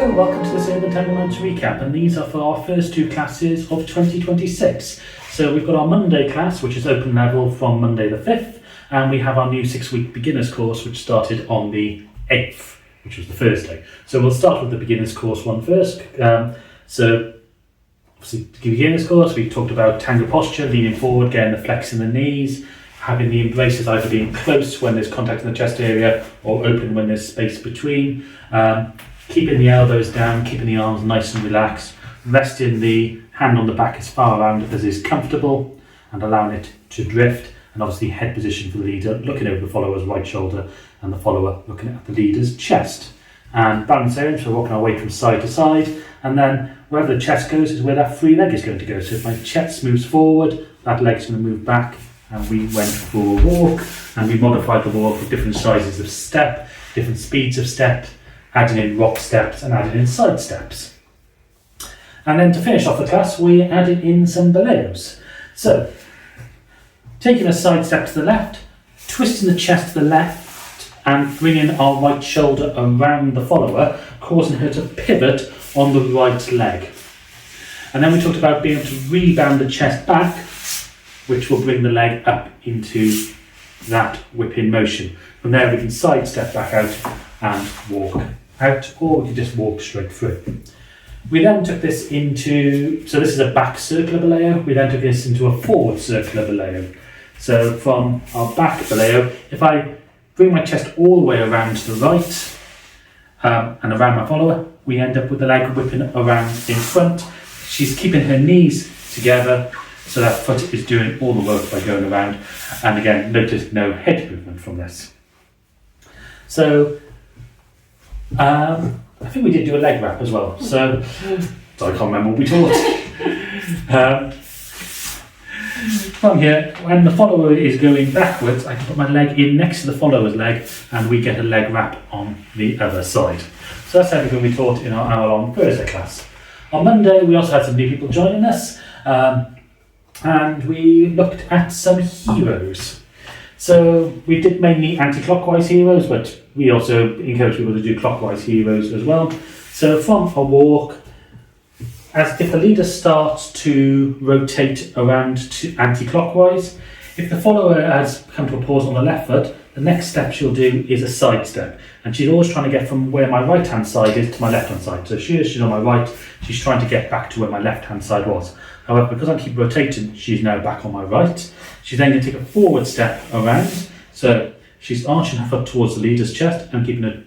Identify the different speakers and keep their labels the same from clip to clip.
Speaker 1: Hello, welcome to this Urban Tango recap, and these are for our first two classes of 2026. So we've got our Monday class, which is open level from Monday the 5th, and we have our new 6-week beginners course, which started on the 8th, which was the Thursday. So we'll start with the beginners course one first. So obviously, the beginners course, we talked about tango posture, leaning forward, getting the flex in the knees, having the embraces either being close when there's contact in the chest area or open when there's space between. Keeping the elbows down, keeping the arms nice and relaxed, resting the hand on the back as far around as is comfortable and allowing it to drift, and obviously head position for the leader, looking over the follower's right shoulder and the follower looking at the leader's chest. And balance area, so we're walking our way from side to side, and then wherever the chest goes is where that free leg is going to go. So if my chest moves forward, that leg's going to move back, and we went for a walk, and we modified the walk with different sizes of step, different speeds of step, adding in rock steps and adding in side steps. And then to finish off the class, we added in some Boleos. So, taking a side step to the left, twisting the chest to the left, and bringing our right shoulder around the follower, causing her to pivot on the right leg. And then we talked about being able to rebound the chest back, which will bring the leg up into that whip-in motion. From there we can side step back out and walk out, or we can just walk straight through. We then took this into, so this is a back circular Boleo, we then took this into a forward circular Boleo. So from our back Boleo, if I bring my chest all the way around to the right and around my follower, we end up with the leg whipping around in front. She's keeping her knees together, so that foot is doing all the work by going around. And again, notice no head movement from this. So, I think we did do a leg wrap as well. So I can't remember what we taught. From here, when the follower is going backwards, I can put my leg in next to the follower's leg, and we get a leg wrap on the other side. So that's everything we taught in our hour-long Thursday class. On Monday, we also had some new people joining us, and we looked at some GIros. So we did mainly anti-clockwise GIros, but we also encourage people to do clockwise GIros as well. So from a walk, as if the leader starts to rotate around to anti-clockwise, if the follower has come to a pause on the left foot, the next step she'll do is a side step. And she's always trying to get from where my right hand side is to my left hand side. So she's on my right, she's trying to get back to where my left hand side was. However, because I keep rotating, she's now back on my right. She's then going to take a forward step around. So she's arching her foot towards the leader's chest and keeping her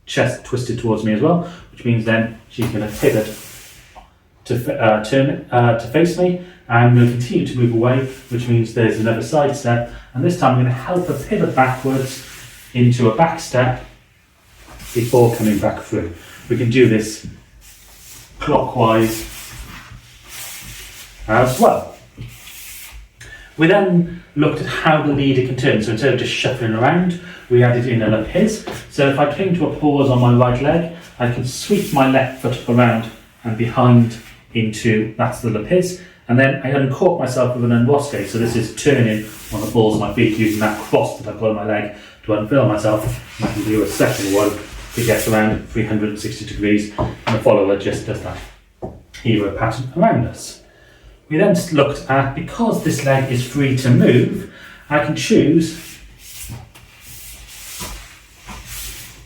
Speaker 1: chest twisted towards me as well, which means then she's going to pivot to turn to face me, and we'll continue to move away, which means there's another side step. And this time I'm going to help her pivot backwards into a back step before coming back through. We can do this clockwise as well. We then looked at how the leader can turn. So instead of just shuffling around, we added in a lapis. So if I came to a pause on my right leg, I can sweep my left foot around and behind into, that's the lapis. And then I uncork myself with an enrosque. So this is turning on the balls of my feet using that cross that I've got on my leg to unfurl myself. And I can do a second one to get around 360 degrees, and the follower just does that GIro pattern around us. We then looked at, because this leg is free to move, I can choose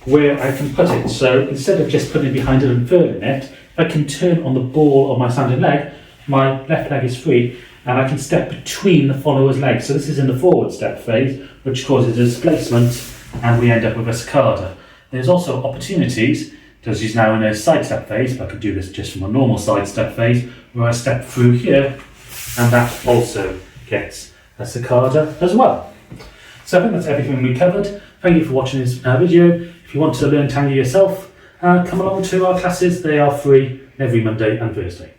Speaker 1: where I can put it. So instead of just putting it behind it and furling it, I can turn on the ball of my standing leg, my left leg is free, and I can step between the follower's legs. So this is in the forward step phase, which causes a displacement, and we end up with a Sacada. There's also opportunities, because she's now in a side step phase, but I could do this just from a normal side step phase, where I step through here, and that also gets a Sacada as well. So I think that's everything we covered. Thank you for watching this video. If you want to learn tango yourself, come along to our classes. They are free every Monday and Thursday.